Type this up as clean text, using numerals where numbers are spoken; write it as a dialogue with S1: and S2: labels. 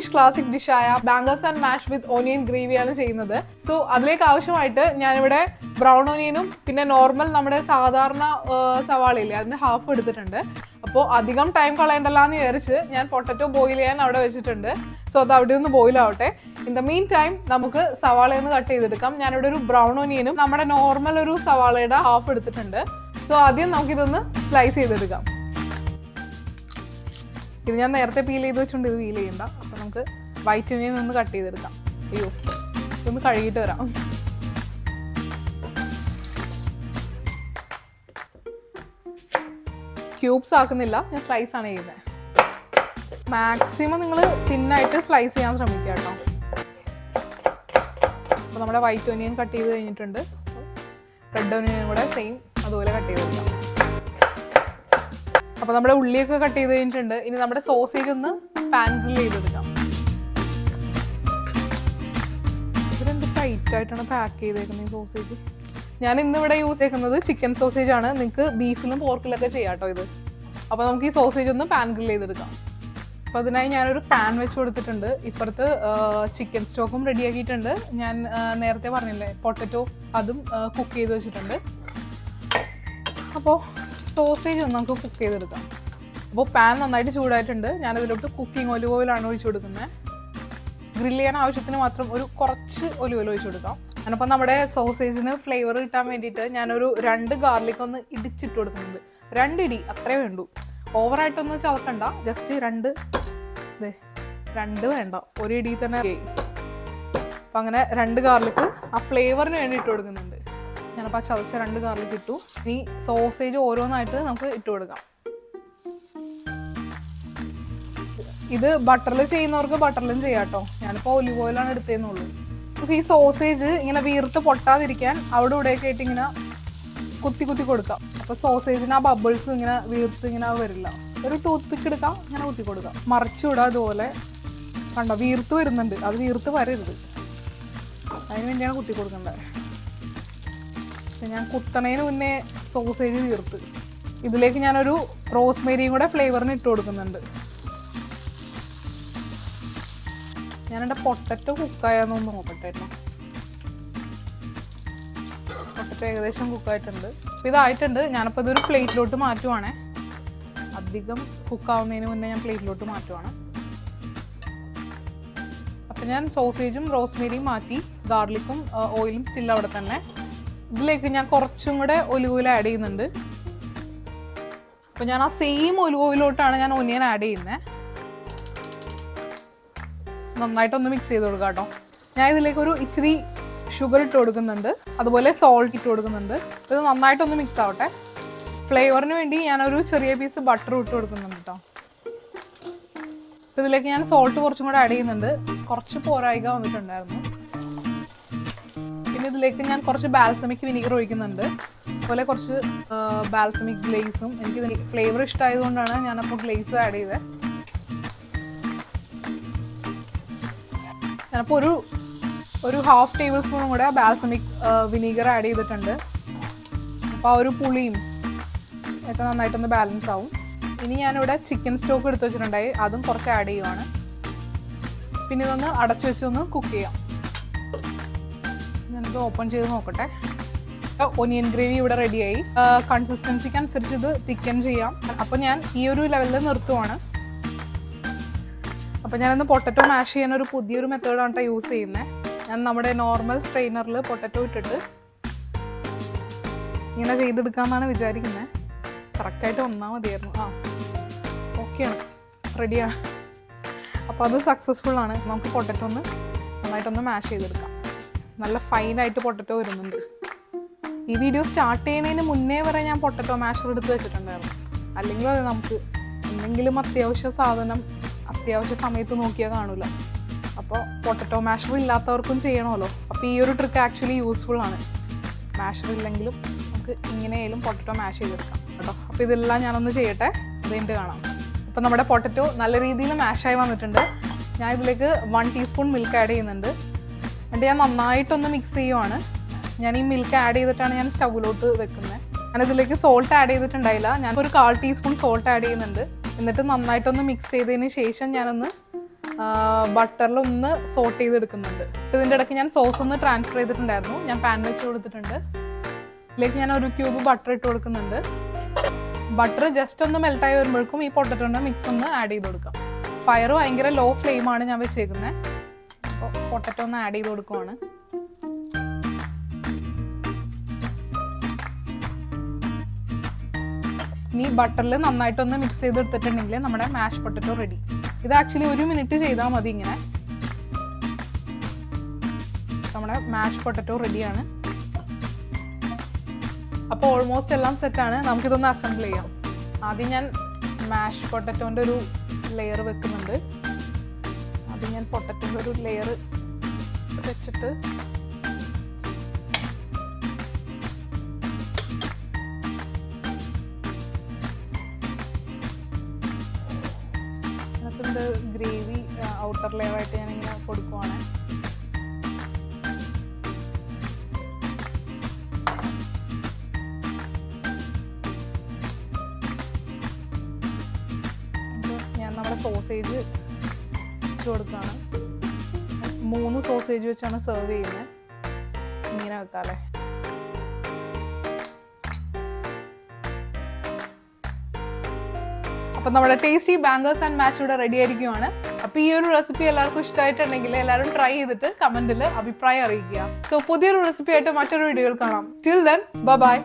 S1: English classic ഡിഷായ bankers and മാഷ് വിത്ത് onion ഗ്രേവിയാണ് ചെയ്യുന്നത്. So അതിലേക്ക് ആവശ്യമായിട്ട് ഞാനിവിടെ ബ്രൗൺ ഓണിയനും പിന്നെ നോർമൽ നമ്മുടെ സാധാരണ സവാളയില്ലേ അതിൻ്റെ ഹാഫ് എടുത്തിട്ടുണ്ട്. അപ്പോൾ അധികം ടൈം കളയണ്ടല്ലോ എന്ന് വിചാരിച്ച് ഞാൻ പൊട്ടറ്റോ ബോയിൽ ചെയ്യാൻ അവിടെ വെച്ചിട്ടുണ്ട്. സോ അത് അവിടെ നിന്ന് ബോയിൽ ആവട്ടെ. ഇൻ ദ മീൻ ടൈം നമുക്ക് സവാളയൊന്ന് കട്ട് ചെയ്തെടുക്കാം. ഞാനിവിടെ ഒരു ബ്രൗൺ ഓണിയനും നമ്മുടെ നോർമൽ ഒരു സവാളയുടെ ഹാഫ് എടുത്തിട്ടുണ്ട്. സോ ആദ്യം നമുക്കിതൊന്ന് സ്ലൈസ് ചെയ്തെടുക്കാം. ഇത് ഞാൻ നേരത്തെ പീൽ ചെയ്ത് വെച്ചുകൊണ്ട് ഇത് പീൽ ചെയ്യണ്ട. അപ്പോൾ നമുക്ക് വൈറ്റ് ഓണിയൻ ഒന്ന് കട്ട് ചെയ്തെടുക്കാം. അയ്യോ, ഇതൊന്ന് കഴുകിയിട്ട് വരാം. ക്യൂബ്സ് ആക്കുന്നില്ല, ഞാൻ സ്ലൈസ് ആണ് ചെയ്യുന്നത്. മാക്സിമം നിങ്ങൾ തിന്നായിട്ട് സ്ലൈസ് ചെയ്യാൻ ശ്രമിക്കുക കേട്ടോ. അപ്പോൾ നമ്മുടെ വൈറ്റ് ഓണിയൻ കട്ട് ചെയ്ത് കഴിഞ്ഞിട്ടുണ്ട്. റെഡ് ഓണിയനും കൂടെ സെയിം അതുപോലെ കട്ട് ചെയ്ത് കൊടുക്കാം. അപ്പോൾ നമ്മുടെ ഉള്ളിയൊക്കെ കട്ട് ചെയ്ത് കഴിഞ്ഞിട്ടുണ്ട്. ഇനി നമ്മുടെ സോസേജ് ഒന്ന് പാൻ ഗ്രിൽ ചെയ്തെടുക്കാം. ഇതെന്ത് ടൈറ്റ് ആയിട്ടാണ് പാക്ക് ചെയ്തേക്കുന്നത് ഈ സോസേജ്. ഞാൻ ഇന്നിവിടെ യൂസ് ചെയ്യുന്നത് ചിക്കൻ സോസേജ് ആണ്. നിങ്ങൾക്ക് ബീഫിലും പോർക്കിലൊക്കെ ചെയ്യാം കേട്ടോ ഇത്. അപ്പോൾ നമുക്ക് ഈ സോസേജ് ഒന്ന് പാൻ ഗ്രിൽ ചെയ്തെടുക്കാം. അപ്പോൾ അതിനായി ഞാനൊരു പാൻ വെച്ച് കൊടുത്തിട്ടുണ്ട്. ഇപ്പുറത്ത് ചിക്കൻ സ്റ്റോക്കും റെഡിയാക്കിയിട്ടുണ്ട്. ഞാൻ നേരത്തെ പറഞ്ഞില്ലേ പൊട്ടറ്റോ, അതും കുക്ക് ചെയ്ത് വെച്ചിട്ടുണ്ട്. അപ്പോൾ സോസേജ് ഒന്ന് നമുക്ക് കുക്ക് ചെയ്തെടുക്കാം. അപ്പോൾ പാൻ നന്നായിട്ട് ചൂടായിട്ടുണ്ട്. ഞാനതിലോട്ട് കുക്കിംഗ് ഒലിവ് ഓയിലാണ് ഒഴിച്ചു കൊടുക്കുന്നത്. ഗ്രില്ല് ചെയ്യാൻ ആവശ്യത്തിന് മാത്രം ഒരു കുറച്ച് ഒലിവ് ഓയിൽ ഒഴിച്ചു കൊടുക്കാം. ഞാനപ്പോൾ നമ്മുടെ സോസേജിന് ഫ്ലേവർ കിട്ടാൻ വേണ്ടിയിട്ട് ഞാനൊരു 2 ഗാർലിക് ഒന്ന് ഇടിച്ചിട്ട് കൊടുക്കുന്നുണ്ട്. 2 ഇടി അത്രേ വേണ്ടൂ. ഓവറായിട്ടൊന്നും ചതക്കണ്ട, ജസ്റ്റ് 2 വേണ്ട, 1 ഇടി തന്നെ. അപ്പം അങ്ങനെ 2 ഗാർലിക്ക് ആ ഫ്ലേവറിന് വേണ്ടി ഇട്ട് കൊടുക്കുന്നുണ്ട്. ഞാനപ്പോൾ ആ ചതച്ച 2 ഗാർലിക്ക് ഇട്ടു. ഈ സോസേജ് ഓരോന്നായിട്ട് നമുക്ക് ഇട്ട് കൊടുക്കാം. ഇത് ബട്ടറിൽ ചെയ്യുന്നവർക്ക് ബട്ടറിലും ചെയ്യാം കേട്ടോ. ഞാനിപ്പോൾ ഒലിവ് ഓയിലാണ് എടുത്തതെന്നുള്ളൂ. നമുക്ക് ഈ സോസേജ് ഇങ്ങനെ വീർത്ത് പൊട്ടാതിരിക്കാൻ അവിടെ ഇവിടെയൊക്കെ ആയിട്ട് ഇങ്ങനെ കുത്തി കൊടുക്കാം. അപ്പോൾ സോസേജിന് ആ ബബിൾസ് ഇങ്ങനെ വീർത്ത് ഇങ്ങനെ വരില്ല. ഒരു ടൂത്ത് പിക്ക് എടുക്കാം, ഇങ്ങനെ കുത്തി കൊടുക്കാം. മറിച്ചുവിടാം. അതുപോലെ കണ്ടോ വീർത്ത് വരുന്നുണ്ട്. അത് വീർത്ത് വരരുത്, അതിന് വേണ്ടിയാണ് കുത്തി കൊടുക്കേണ്ടത്. പക്ഷെ ഞാൻ കുത്തണേന് മുന്നേ സോസേജ് വീർത്ത്. ഇതിലേക്ക് ഞാനൊരു റോസ്മേരിയും കൂടെ ഫ്ലേവറിന് ഇട്ട് കൊടുക്കുന്നുണ്ട്. ഞാനെൻ്റെ പൊട്ടറ്റോ കുക്കായാന്നൊന്ന് നോക്കട്ടെ കേട്ടോ. പൊട്ടറ്റോ ഏകദേശം കുക്കായിട്ടുണ്ട്. അപ്പോൾ ഇതായിട്ടുണ്ട്. ഞാനപ്പോൾ ഇതൊരു പ്ലേറ്റിലോട്ട് മാറ്റുവാണേ. അധികം കുക്കാവുന്നതിന് മുന്നേ ഞാൻ പ്ലേറ്റിലോട്ട് മാറ്റുവാണ്. അപ്പം ഞാൻ സോസേജും റോസ്മേരിയും മാറ്റി, ഗാർലിക്കും ഓയിലും സ്റ്റിൽ അവിടെ തന്നെ. ഇതിലേക്ക് ഞാൻ കുറച്ചും കൂടെ ഒലിവ് ഓയിൽ ആഡ് ചെയ്യുന്നുണ്ട്. അപ്പോൾ ഞാൻ ആ സെയിം ഒലിവ് ഓയിലോട്ടാണ് ഞാൻ ഒനിയൻ ആഡ് ചെയ്യുന്നത്. നന്നായിട്ടൊന്ന് മിക്സ് ചെയ്ത് കൊടുക്കാം കേട്ടോ. ഞാൻ ഇതിലേക്ക് ഒരു ഇച്ചിരി ഷുഗർ ഇട്ട് കൊടുക്കുന്നുണ്ട്, അതുപോലെ സോൾട്ട് ഇട്ട് കൊടുക്കുന്നുണ്ട്. ഇത് നന്നായിട്ടൊന്ന് മിക്സ് ആവട്ടെ. ഫ്ലേവറിന് വേണ്ടി ഞാനൊരു ചെറിയ പീസ് ബട്ടർ ഇട്ട് കൊടുക്കുന്നുണ്ട് കേട്ടോ. ഇതിലേക്ക് ഞാൻ സോൾട്ട് കുറച്ചും കൂടെ ആഡ് ചെയ്യുന്നുണ്ട്. കുറച്ച് പോരായിക വന്നിട്ടുണ്ടായിരുന്നു. പിന്നെ ഇതിലേക്ക് ഞാൻ കുറച്ച് ബാൽസമിക് വിനീഗർ ഒഴിക്കുന്നുണ്ട്, അതുപോലെ കുറച്ച് ബാൽസമിക് ഗ്ലേസും. എനിക്ക് ഫ്ലേവർ ഇഷ്ടമായതുകൊണ്ടാണ് ഞാനപ്പോൾ ഗ്ലേസും ആഡ് ചെയ്തത്. ഞാനപ്പോൾ ഒരു 1/2 ടേബിൾ സ്പൂണും കൂടെ ബാൽസമിക് വിനീഗർ ആഡ് ചെയ്തിട്ടുണ്ട്. അപ്പോൾ ആ ഒരു പുളിയും ഒക്കെ നന്നായിട്ടൊന്ന് ബാലൻസ് ആവും. ഇനി ഞാനിവിടെ ചിക്കൻ സ്റ്റോക്ക് എടുത്ത് വെച്ചിട്ടുണ്ടായി, അതും കുറച്ച് ആഡ് ചെയ്യുവാണ്. പിന്നെ ഇതൊന്ന് അടച്ചു വെച്ചൊന്ന് കുക്ക് ചെയ്യാം. ഞാനിത് ഓപ്പൺ ചെയ്ത് നോക്കട്ടെ. ഒനിയൻ ഗ്രേവി ഇവിടെ റെഡിയായി. കൺസിസ്റ്റൻസിക്ക് അനുസരിച്ച് ഇത് തിക്കൻ ചെയ്യാം. അപ്പോൾ ഞാൻ ഈ ഒരു ലെവലിൽ നിർത്തുവാണ്. അപ്പോൾ ഞാനൊന്ന് പൊട്ടറ്റോ മാഷ് ചെയ്യാൻ ഒരു പുതിയൊരു മെത്തേഡാണ് കേട്ടോ യൂസ് ചെയ്യുന്നത്. ഞാൻ നമ്മുടെ നോർമൽ സ്ട്രെയിനറിൽ പൊട്ടറ്റോ ഇട്ടിട്ട് ഇങ്ങനെ ചെയ്തെടുക്കാമെന്നാണ് വിചാരിക്കുന്നത്. കറക്റ്റായിട്ട് വന്നാൽ മതിയായിരുന്നു. ഓക്കെയാണ്, റെഡിയാണ്. അപ്പോൾ അത് സക്സസ്ഫുള്ളാണ്. നമുക്ക് പൊട്ടറ്റോ ഒന്ന് നന്നായിട്ടൊന്ന് മാഷ് ചെയ്തെടുക്കാം. നല്ല ഫൈനായിട്ട് പൊട്ടറ്റോ വരുന്നുണ്ട്. ഈ വീഡിയോ സ്റ്റാർട്ട് ചെയ്യുന്നതിന് മുന്നേ വരെ ഞാൻ പൊട്ടറ്റോ മാഷർ എടുത്ത് വെച്ചിട്ടുണ്ടായിരുന്നു. അല്ലെങ്കിൽ അത് നമുക്ക് എന്തെങ്കിലും അത്യാവശ്യ സാധനം അത്യാവശ്യ സമയത്ത് നോക്കിയാൽ കാണില്ല. അപ്പോൾ പൊട്ടറ്റോ മാഷർ ഇല്ലാത്തവർക്കും ചെയ്യണമല്ലോ. അപ്പോൾ ഈ ഒരു ട്രിക്ക് ആക്ച്വലി യൂസ്ഫുള്ളാണ്. മാഷർ ഇല്ലെങ്കിലും നമുക്ക് ഇങ്ങനെയായാലും പൊട്ടറ്റോ മാഷ് ചെയ്തെടുക്കാം കേട്ടോ. അപ്പോൾ ഇതെല്ലാം ഞാനൊന്ന് ചെയ്യട്ടെ, അത് കഴിഞ്ഞിട്ട് കാണാം. അപ്പോൾ നമ്മുടെ പൊട്ടറ്റോ നല്ല രീതിയിൽ മാഷായി വന്നിട്ടുണ്ട്. ഞാൻ ഇതിലേക്ക് 1 ടീസ്പൂൺ മിൽക്ക് ആഡ് ചെയ്യുന്നുണ്ട്. എന്നിട്ട് ഞാൻ നന്നായിട്ടൊന്ന് മിക്സ് ചെയ്യുവാണ്. ഞാൻ ഈ മിൽക്ക് ആഡ് ചെയ്തിട്ടാണ് ഞാൻ സ്റ്റൗവിലോട്ട് വെക്കുന്നത്. ഞാനിതിലേക്ക് സോൾട്ട് ആഡ് ചെയ്തിട്ടുണ്ടായില്ല. ഞാൻ ഒരു 1/4 ടീസ്പൂൺ സോൾട്ട് ആഡ് ചെയ്യുന്നുണ്ട്. എന്നിട്ട് നന്നായിട്ടൊന്ന് മിക്സ് ചെയ്തതിന് ശേഷം ഞാനൊന്ന് ബട്ടറിൽ ഒന്ന് സോട്ട് ചെയ്തെടുക്കുന്നുണ്ട്. ഇതിൻ്റെ ഇടയ്ക്ക് ഞാൻ സോസ് ഒന്ന് ട്രാൻസ്ഫർ ചെയ്തിട്ടുണ്ടായിരുന്നു. ഞാൻ പാൻ വെച്ച് കൊടുത്തിട്ടുണ്ട്. ഇതിലേക്ക് ഞാൻ ഒരു ക്യൂബ് ബട്ടർ ഇട്ട് കൊടുക്കുന്നുണ്ട്. ബട്ടർ ജസ്റ്റ് ഒന്ന് മെൽട്ടായി വരുമ്പോഴേക്കും ഈ പൊട്ടറ്റോൻ്റെ മിക്സ് ഒന്ന് ആഡ് ചെയ്ത് കൊടുക്കാം. ഫയർ ഭയങ്കര ലോ ഫ്ലെയിമാണ് ഞാൻ വെച്ചേക്കുന്നത്. അപ്പോൾ പൊട്ടറ്റോ ഒന്ന് ആഡ് ചെയ്ത് കൊടുക്കുവാണ്. ഇനി ബട്ടറിൽ നന്നായിട്ടൊന്ന് മിക്സ് ചെയ്തെടുത്തിട്ടുണ്ടെങ്കിൽ നമ്മുടെ മാഷ് പൊട്ടറ്റോ റെഡി. ഇത് ആക്ച്വലി 1 മിനിറ്റ് ചെയ്താൽ മതി. ഇങ്ങനെ നമ്മുടെ മാഷ് പൊട്ടറ്റോ റെഡിയാണ്. അപ്പോൾ ഓൾമോസ്റ്റ് എല്ലാം സെറ്റാണ്. നമുക്കിതൊന്ന് അസംബിൾ ചെയ്യാം. ആദ്യം ഞാൻ മാഷ് പൊട്ടറ്റോൻ്റെ ഒരു ലെയർ വെക്കുന്നുണ്ട്. ആദ്യം ഞാൻ പൊട്ടറ്റോൻ്റെ ഒരു ലെയർ വെച്ചിട്ട് അതിൻ്റെ ഗ്രേവി ഔട്ടർ ലെയറായിട്ട് ഞാനിങ്ങനെ കൊടുക്കുവാണ്. ഞാൻ നമ്മുടെ സോസേജ് ഇട്ട് കൊടുക്കുകയാണ്. 3 സോസേജ് വെച്ചാണ് സെർവ് ചെയ്യുന്നത്. ഇങ്ങനെ വെക്കാല്ലേ. അപ്പം നമ്മുടെ ടേസ്റ്റി ബാങ്കേഴ്സ് ആൻഡ് മാഷ് ഇവിടെ റെഡി ആയിരിക്കുവാണ്. അപ്പോൾ ഈ ഒരു റെസിപ്പി എല്ലാവർക്കും ഇഷ്ടമായിട്ടുണ്ടെങ്കിൽ എല്ലാവരും ട്രൈ ചെയ്തിട്ട് കമന്റിൽ അഭിപ്രായം അറിയിക്കുക. സോ പുതിയൊരു റെസിപ്പി ആയിട്ട് മറ്റൊരു വീഡിയോയിൽ കാണാം. Till then bye.